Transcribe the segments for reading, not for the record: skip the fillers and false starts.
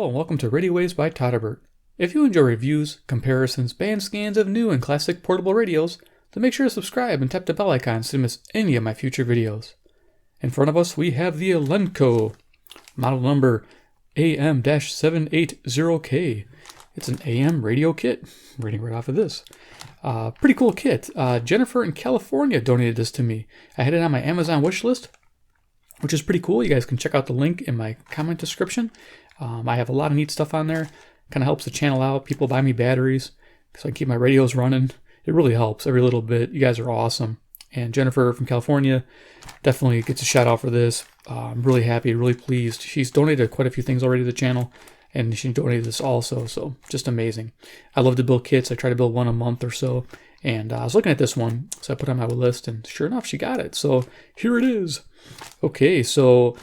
Hello and welcome to Radio Waves by Todderbert. If you enjoy reviews, comparisons, band scans of new and classic portable radios, then make sure to subscribe and tap the bell icon so you don't miss any of my future videos. In front of us we have the Elenco, model number AM-780K. It's an AM radio kit, reading right off of this. Pretty cool kit. Jennifer in California donated this to me. I had it on my Amazon wish list, which is pretty cool. You guys can check out the link in my comment description. I have a lot of neat stuff on there. Kind of helps the channel out. People buy me batteries so I can keep my radios running. It really helps every little bit. You guys are awesome. And Jennifer from California definitely gets a shout out for this. I'm really happy, really pleased. She's donated quite a few things already to the channel, and she donated this also, so just amazing. I love to build kits. I try to build one a month or so, and I was looking at this one, so I put it on my list, and sure enough, she got it. So here it is. Okay, so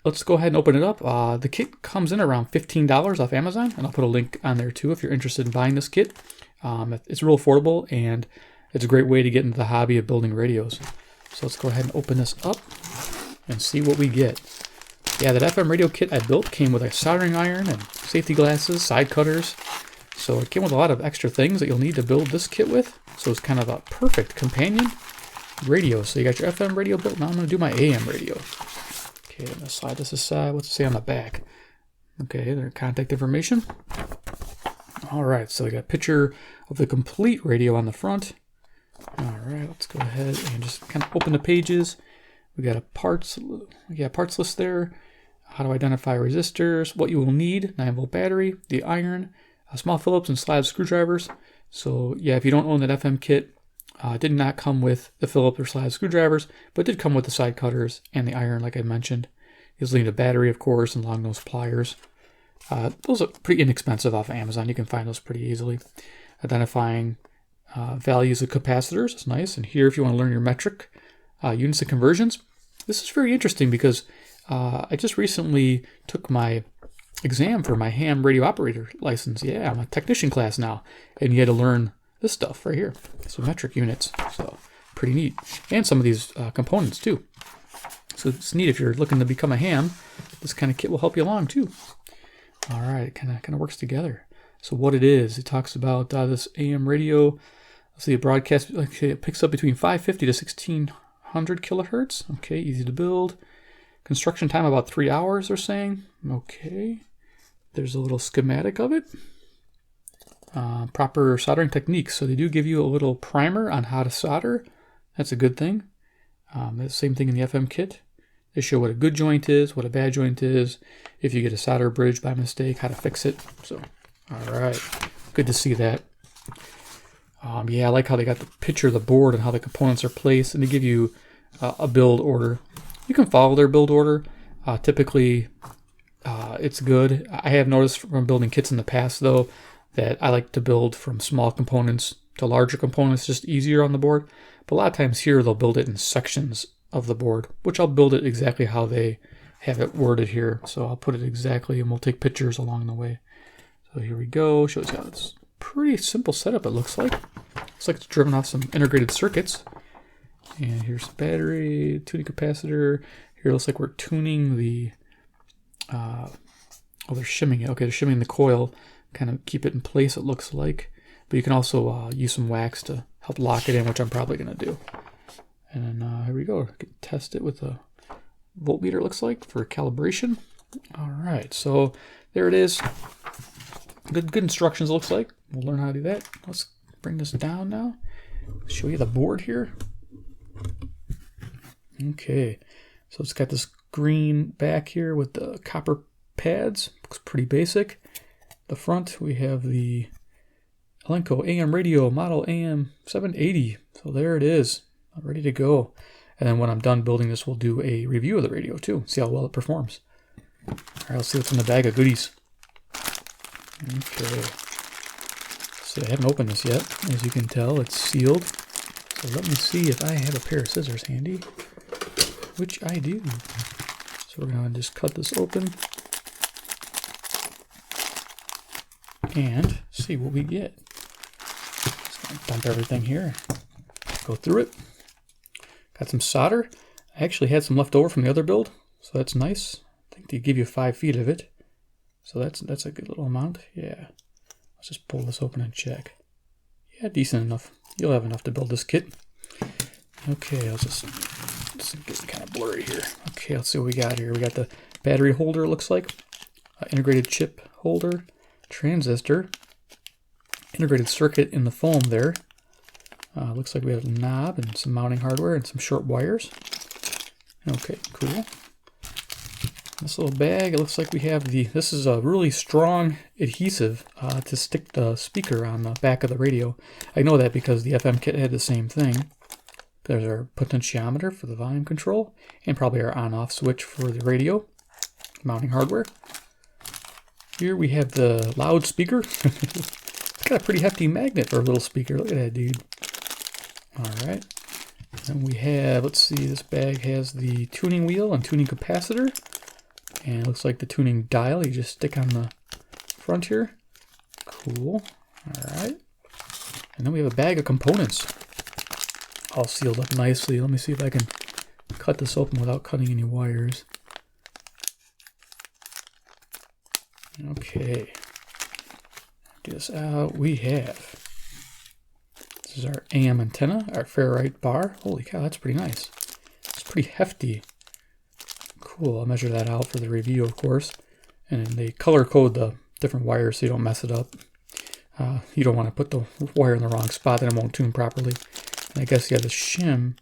let's go ahead and open it up. The kit comes in around $15 off Amazon, and I'll put a link on there too if you're interested in buying this kit. It's real affordable, and it's a great way to get into the hobby of building radios. So let's go ahead and open this up and see what we get. Yeah, that FM radio kit I built came with a soldering iron and safety glasses, side cutters. So it came with a lot of extra things that you'll need to build this kit with. So it's kind of a perfect companion radio. So you got your FM radio built. Now I'm going to do my AM radio. Okay, I'm going to slide this aside. What's it say on the back? Okay, their contact information. All right, so we got a picture of the complete radio on the front. All right, let's go ahead and just kind of open the pages. We got a parts list there. How to identify resistors, what you will need, 9-volt battery, the iron, small Phillips and slab screwdrivers. So yeah, if you don't own that FM kit, it did not come with the Phillips or slab screwdrivers, but it did come with the side cutters and the iron, like I mentioned. You'll need a battery, of course, and long nose pliers. Those are pretty inexpensive off of Amazon. You can find those pretty easily. Identifying values of capacitors is nice. And here, if you want to learn your metric units and conversions, this is very interesting because I just recently took my exam for my ham radio operator license. Yeah, I'm a technician class now, and you had to learn this stuff right here. So metric units, so pretty neat. And some of these components too. So it's neat if you're looking to become a ham. This kind of kit will help you along too. All right, it kind of works together. So what it is, it talks about this AM radio. Let's see, a broadcast. Okay, it picks up between 550 to 1600 kilohertz. Okay, easy to build. Construction time about 3 hours, they're saying. Okay, there's a little schematic of it. Proper soldering techniques. So they do give you a little primer on how to solder. That's a good thing. The same thing in the FM kit. They show what a good joint is, what a bad joint is, if you get a solder bridge by mistake, how to fix it. So, all right, good to see that. Yeah, I like how they got the picture of the board and how the components are placed, and they give you a build order. You can follow their build order. Typically, it's good. I have noticed from building kits in the past, though, that I like to build from small components to larger components, just easier on the board. But a lot of times here, they'll build it in sections of the board, which I'll build it exactly how they have it worded here. So I'll put it exactly, and we'll take pictures along the way. So here we go. Shows you how it's pretty simple setup, it looks like. Looks like it's driven off some integrated circuits. And here's the battery, tuning capacitor. Here it looks like we're tuning the, oh, they're shimming it. Okay, they're shimming the coil, kind of keep it in place, it looks like. But you can also use some wax to help lock it in, which I'm probably going to do. And then here we go. I can test it with a voltmeter, it looks like, for calibration. All right, so there it is. Good instructions, looks like. We'll learn how to do that. Let's bring this down now. Show you the board here. Okay, so it's got this green back here with the copper pads. Looks pretty basic. The front, we have the Elenco AM radio model AM-780. So there it is, ready to go. And then when I'm done building this, we'll do a review of the radio too, see how well it performs. All right, let's see what's in the bag of goodies. Okay, so I haven't opened this yet. As you can tell, it's sealed. So let me see if I have a pair of scissors handy, which I do. So we're going to just cut this open and see what we get. Just going to dump everything here, go through it. Got some solder. I actually had some left over from the other build, so that's nice. I think they give you 5 feet of it. So that's a good little amount. Yeah. Let's just pull this open and check. Yeah, decent enough. You'll have enough to build this kit. Okay, it's getting kind of blurry here. Okay, let's see what we got here. We got the battery holder, it looks like. Integrated chip holder, transistor, integrated circuit in the foam there. Looks like we have a knob and some mounting hardware and some short wires. Okay, cool. This little bag, it looks like we have this is a really strong adhesive to stick the speaker on the back of the radio. I know that because the FM kit had the same thing. There's our potentiometer for the volume control, and probably our on-off switch for the radio, mounting hardware. Here we have the loudspeaker. It's got a pretty hefty magnet for a little speaker. Look at that, dude. All right. And we have, let's see, this bag has the tuning wheel and tuning capacitor. And it looks like the tuning dial you just stick on the front here. Cool. All right. And then we have a bag of components all sealed up nicely. Let me see if I can cut this open without cutting any wires. Okay. Get this out. We have, this is our AM antenna, our ferrite bar. Holy cow, that's pretty nice. It's pretty hefty. Cool, I'll measure that out for the review, of course. And they color code the different wires so you don't mess it up. You don't want to put the wire in the wrong spot, then it won't tune properly. And I guess, yeah, the shim,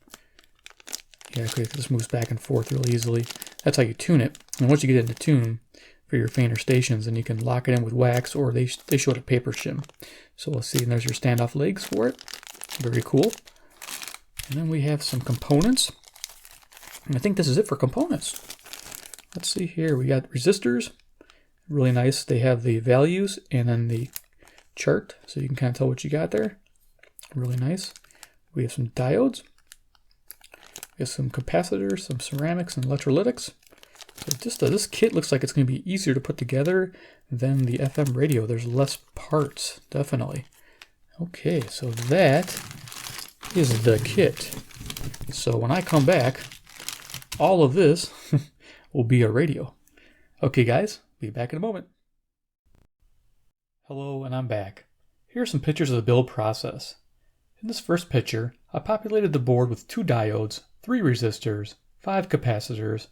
yeah, this moves back and forth really easily. That's how you tune it. And once you get it into tune for your fainter stations, then you can lock it in with wax, or they show it a paper shim. So we'll see, and there's your standoff legs for it. Very cool. And then we have some components. And I think this is it for components. Let's see here. We got resistors. Really nice. They have the values and then the chart, so you can kind of tell what you got there. Really nice. We have some diodes. We have some capacitors, some ceramics, and electrolytics. So just this kit looks like it's going to be easier to put together than the FM radio. There's less parts, definitely. Okay, so that is the kit. So when I come back, all of this will be a radio. Okay, guys, be back in a moment. Hello, and I'm back. Here are some pictures of the build process. In this first picture, I populated the board with 2 diodes, 3 resistors, 5 capacitors,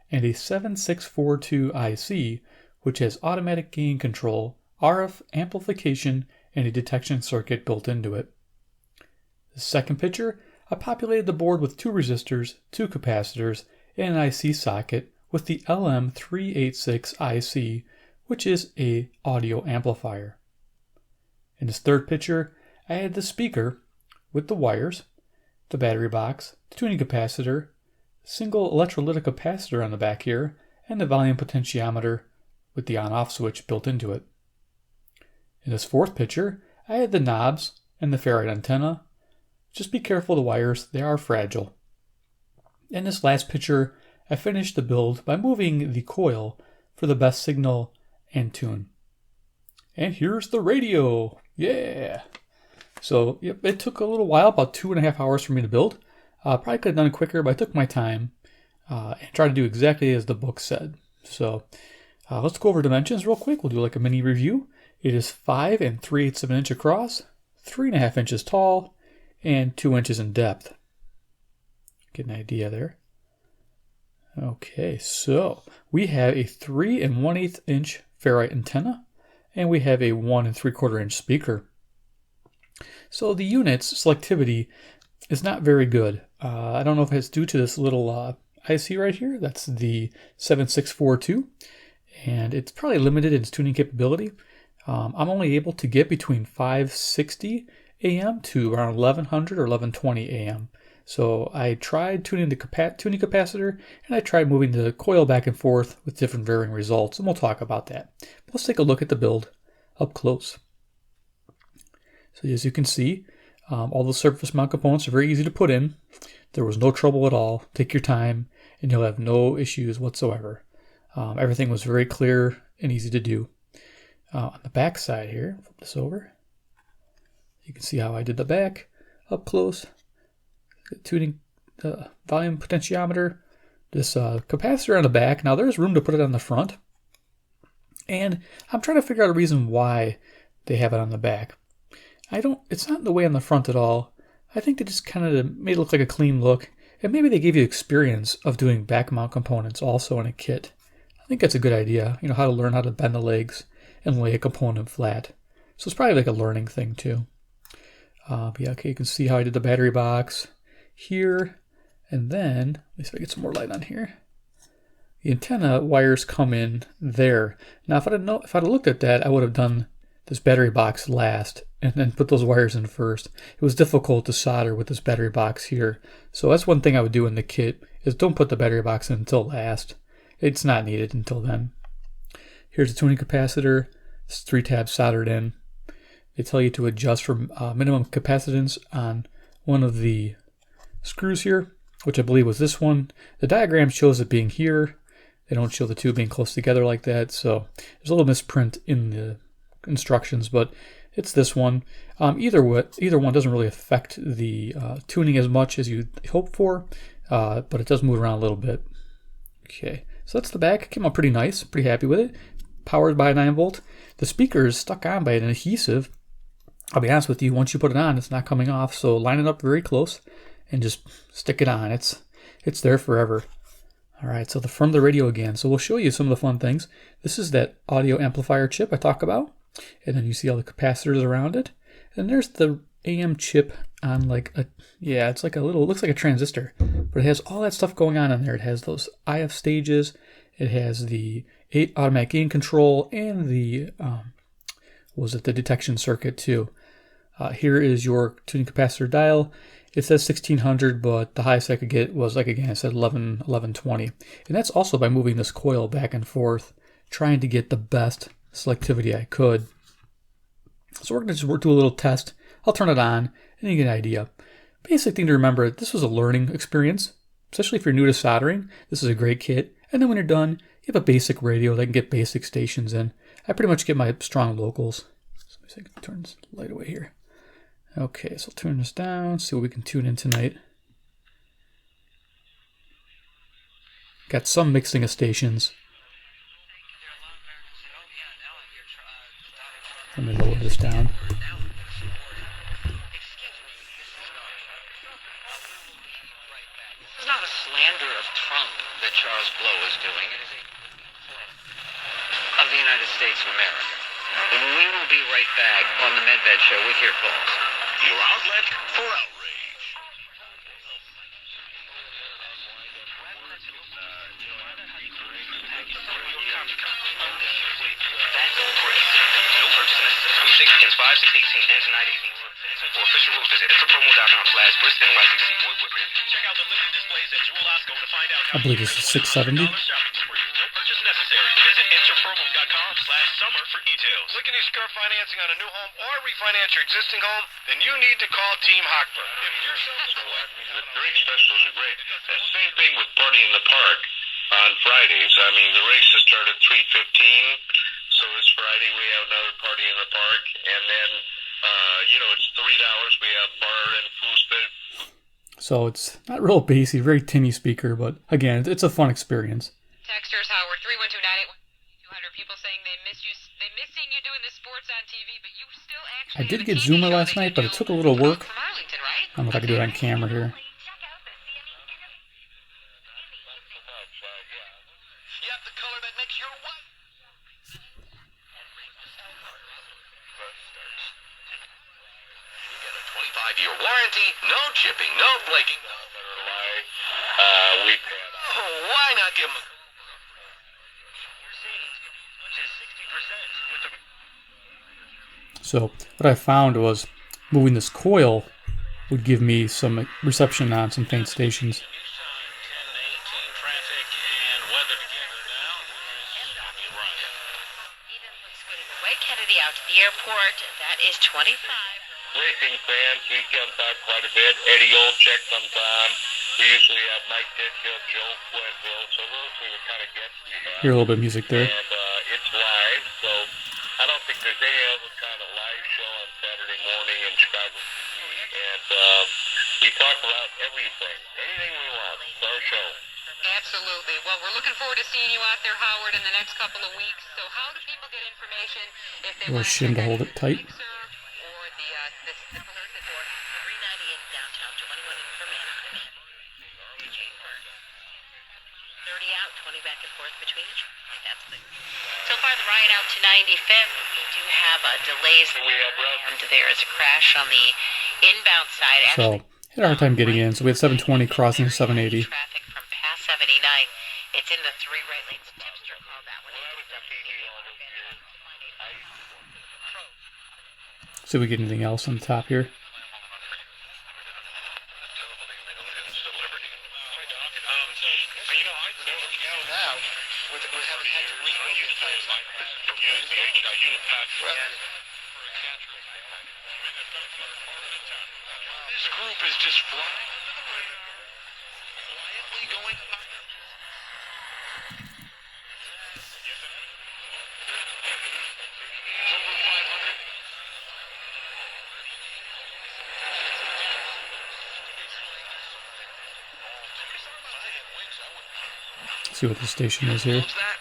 and a 7642 IC, which has automatic gain control, RF amplification, and a detection circuit built into it. The second picture, I populated the board with 2 resistors, 2 capacitors, and an IC socket with the LM386 IC, which is a audio amplifier. In this third picture, I had the speaker with the wires, the battery box, the tuning capacitor, single electrolytic capacitor on the back here, and the volume potentiometer with the on-off switch built into it. In this fourth picture, I had the knobs and the ferrite antenna. Just be careful of the wires, they are fragile. In this last picture, I finished the build by moving the coil for the best signal and tune. And here's the radio! Yeah! So yep, it took a little while, about 2.5 hours for me to build. Probably could have done it quicker, but I took my time and tried to do exactly as the book said. So let's go over dimensions real quick. We'll do like a mini review. It is 5 3/8 of an inch across, 3.5 inches tall, and 2 inches in depth. Get an idea there. Okay, so we have a 3 1/8 inch ferrite antenna, and we have a 1 3/4 inch speaker. So the unit's selectivity is not very good. I don't know if it's due to this little IC right here. That's the 7642, and it's probably limited in its tuning capability. I'm only able to get between 560 AM to around 1100 or 1120 AM. So I tried tuning the tuning capacitor, and I tried moving the coil back and forth with different varying results, and we'll talk about that. Let's take a look at the build up close. So as you can see, all the surface mount components are very easy to put in. There was no trouble at all. Take your time, and you'll have no issues whatsoever. Everything was very clear and easy to do. On the back side here, flip this over. You can see how I did the back up close. Tuning the volume potentiometer, this capacitor on the back. Now there's room to put it on the front. And I'm trying to figure out a reason why they have it on the back. It's not in the way on the front at all. I think they just kind of made it look like a clean look. And maybe they gave you experience of doing back mount components also in a kit. I think that's a good idea. How to learn how to bend the legs and lay a component flat. So it's probably like a learning thing too. But yeah, okay, you can see how I did the battery box here. And then, let me see if I get some more light on here. The antenna wires come in there. Now, if I'd have looked at that, I would have done this battery box last and then put those wires in first. It was difficult to solder with this battery box here. So that's one thing I would do in the kit, is don't put the battery box in until last. It's not needed until then. Here's the tuning capacitor. It's 3 tabs soldered in. They tell you to adjust for minimum capacitance on one of the screws here, which I believe was this one. The diagram shows it being here. They don't show the two being close together like that, so there's a little misprint in the instructions, but it's this one. Either one doesn't really affect the tuning as much as you hope for, but it does move around a little bit. Okay, so that's the back. It came out pretty nice, pretty happy with it. Powered by a 9-volt. The speaker is stuck on by an adhesive. I'll be honest with you, once you put it on, it's not coming off, so line it up very close and just stick it on. It's there forever. All right, so from the radio again. So we'll show you some of the fun things. This is that audio amplifier chip I talk about. And then you see all the capacitors around it. And there's the AM chip on it's like looks like a transistor. But it has all that stuff going on in there. It has those IF stages. It has the automatic gain control and the, the detection circuit too. Here is your tuning capacitor dial. It says 1600, but the highest I could get was, like again, I said 1120. And that's also by moving this coil back and forth, trying to get the best selectivity I could. So we're going to just do a little test. I'll turn it on and you get an idea. Basic thing to remember, this was a learning experience, especially if you're new to soldering. This is a great kit. And then when you're done, you have a basic radio that can get basic stations in. I pretty much get my strong locals. So let me see if I can turn this light away here. Okay, so I'll turn this down, see what we can tune in tonight. Got some mixing of stations. Let me lower this down. It's not a slander of Trump that Charles Blow is doing. It is of the United States of America. And we will be right back on the Medved Show with your calls. Your outlet for outrage. That's great. No purchase necessary. Who shakes against 5, 6, 18, days, 9, 18. For official rules, visit infopromo.com/BriskNYCC. Check out the living displays at Jewel Osco to find out how I believe this is 670. No purchase necessary. Visit interpromo.com/summer for details. Looking to secure financing on a new home or refinance your existing home? Then you need to call Team Hochberg. If you're the drink specials are great. The same thing with Party in the Park on Fridays. I mean, the races start at 3:15, so this Friday we have another Party in the Park, and then it's $3. We have bar and food spit. So it's not real bassy, very tinny speaker, but again, it's a fun experience. Texters, Howard, 312-981-200. People saying they miss seeing you doing the sports on TV, but you still actually. I did get Zoomer last night, but it took a little work. I don't know if I can do it on camera here. Yep, the color that makes your white. You get a 25-year warranty, no chipping, no flaking. Why not give them a... So what I found was moving this coil would give me some reception on some faint stations. Kennedy out to the airport. That is 25. Racing fans, we come back quite a bit. Eddie Olczyk sometime. We usually have Mike Tidkill, Joe Quenville, so those we would kind of get. Hear a little bit of music there. And it's live, so I don't think there's any other kind of live show on Saturday morning in Chicago TV. And we talk about everything, anything we want. It's our show. Absolutely. Well, we're looking forward to seeing you out there, Howard, in the next couple of weeks. So how do people people get information if they A little want to shim check to hold out it tight. the mixer or the person for 398 downtown, 21 in Vermont. 30 out, 20 back and forth between each. That's the. So far, the ride out to 95th, we do have delays and there is a crash on the inbound side. So, had a hard time getting in. So we had 720 crossing 780. Traffic from past 79. It's in the 3 right lanes. Tipster called that one. See if we get anything else on the top here. This group is just flying under the radar, quietly going up. It's over 500. See what the station is here. What's that?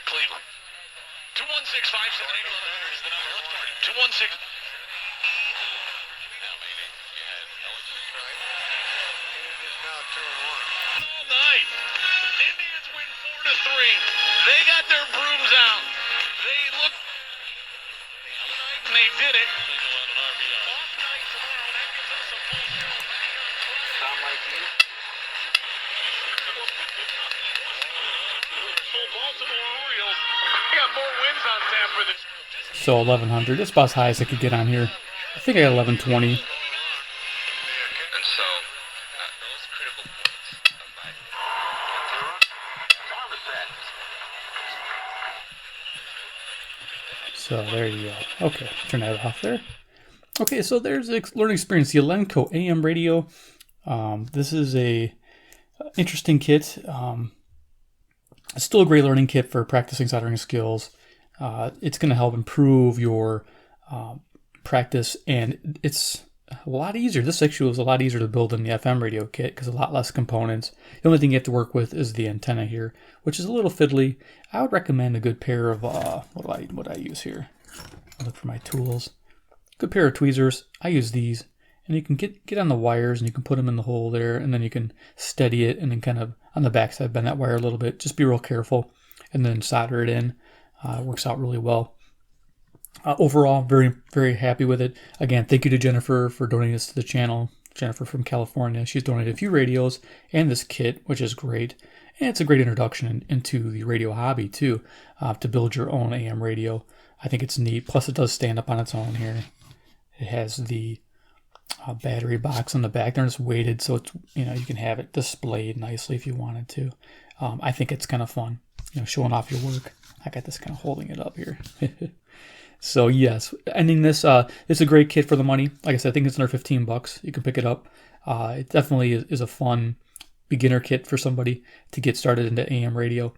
Cleveland. 216-578-1100 is the number. Let's party. 216. Now, maybe. You had Ellis right. It's now 2-1. All night. Indians win 4-3. They got their brooms out. They look. And they did it. Single on an RBI. Off night tomorrow. That gives us a full zero. Sound like you? Baltimore Orioles. They got more wins on tap for this. So 1100. That's about as high as I could get on here. I think I got 1120. And so, those critical points of my So there you go. Okay, turn that off there. Okay, so there's the learning experience. The Elenco AM radio. This is a interesting kit. It's still a great learning kit for practicing soldering skills. It's going to help improve your practice, and it's a lot easier. This actually was a lot easier to build than the FM radio kit because a lot less components. The only thing you have to work with is the antenna here, which is a little fiddly. I would recommend a good pair of what I use here. I'll look for my tools. Good pair of tweezers. I use these, and you can get on the wires and you can put them in the hole there, and then you can steady it, and then kind of on the backside bend that wire a little bit. Just be real careful, and then solder it in. It works out really well. Overall, very, very happy with it. Again, thank you to Jennifer for donating this to the channel. Jennifer from California. She's donated a few radios and this kit, which is great. And it's a great introduction into the radio hobby, too, to build your own AM radio. I think it's neat. Plus, it does stand up on its own here. It has the battery box on the back there, and it's weighted, so it's, you can have it displayed nicely if you wanted to. I think it's kind of fun, showing off your work. I got this kind of holding it up here. So yes, ending this, it's a great kit for the money. Like I said, I think it's under $15. You can pick it up. It definitely is a fun beginner kit for somebody to get started into AM radio.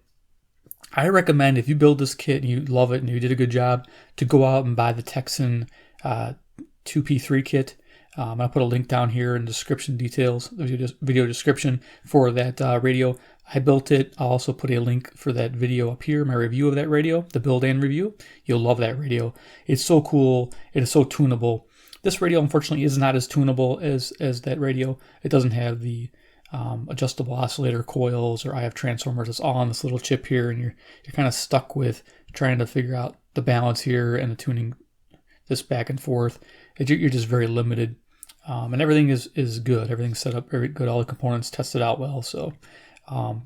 I recommend, if you build this kit and you love it and you did a good job, to go out and buy the Texan 2P3 kit. I'll put a link down here in the description details, the video description for that radio. I built it. I'll also put a link for that video up here, my review of that radio, the build and review. You'll love that radio. It's so cool. It is so tunable. This radio, unfortunately, is not as tunable as that radio. It doesn't have the adjustable oscillator coils or IF transformers. It's all on this little chip here, and you're kind of stuck with trying to figure out the balance here and the tuning this back and forth. You're just very limited. And everything is good. Everything's set up very good. All the components tested out well. So,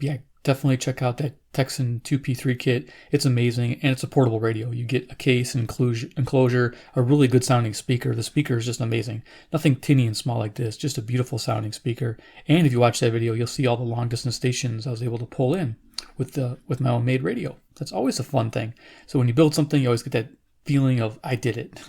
yeah, definitely check out that Texan 2P3 kit. It's amazing, and it's a portable radio. You get a case, an enclosure, a really good sounding speaker. The speaker is just amazing. Nothing tinny and small like this, just a beautiful sounding speaker. And if you watch that video, you'll see all the long distance stations I was able to pull in with my own made radio. That's always a fun thing. So when you build something, you always get that feeling of, I did it.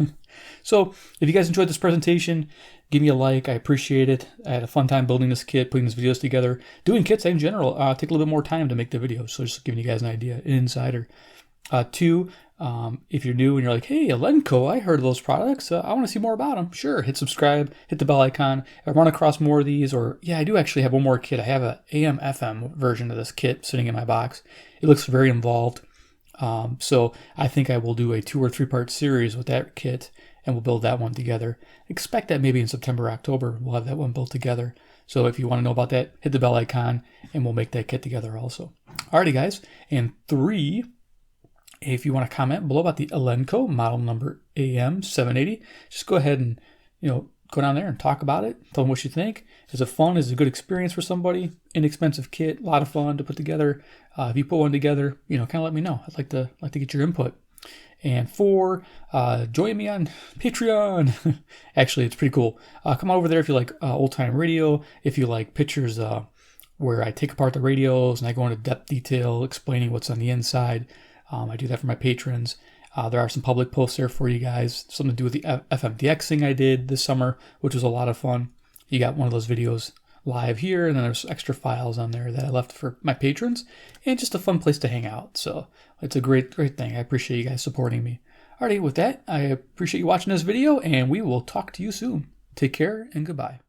So if you guys enjoyed this presentation, give me a like. I appreciate it. I had a fun time building this kit, putting these videos together. Doing kits in general take a little bit more time to make the videos. So just giving you guys an idea, an insider. Two, if you're new and you're like, hey, Elenco, I heard of those products. I want to see more about them. Sure, hit subscribe, hit the bell icon. If I run across more of these, or yeah, I do actually have one more kit. I have a AM FM version of this kit sitting in my box. It looks very involved. So I think I will do a 2 or 3 part series with that kit, and we'll build that one together. Expect that maybe in September, October, we'll have that one built together. So if you want to know about that, hit the bell icon, and we'll make that kit together also. Alrighty, guys. And 3, if you want to comment below about the Elenco model number AM-780, just go ahead and, go down there and talk about it. Tell them what you think. Is it fun? Is it a good experience for somebody? Inexpensive kit, a lot of fun to put together. If you put one together, kind of let me know. I'd like to get your input. And 4, join me on Patreon. Actually, it's pretty cool. Come on over there if you like old time radio. If you like pictures where I take apart the radios and I go into depth detail explaining what's on the inside. I do that for my patrons. There are some public posts there for you guys. Something to do with the FMDXing I did this summer, which was a lot of fun. You got one of those videos live here, and then there's extra files on there that I left for my patrons, and just a fun place to hang out. So it's a great thing. I appreciate you guys supporting me. Alrighty, with that, I appreciate you watching this video, and we will talk to you soon. Take care, and goodbye.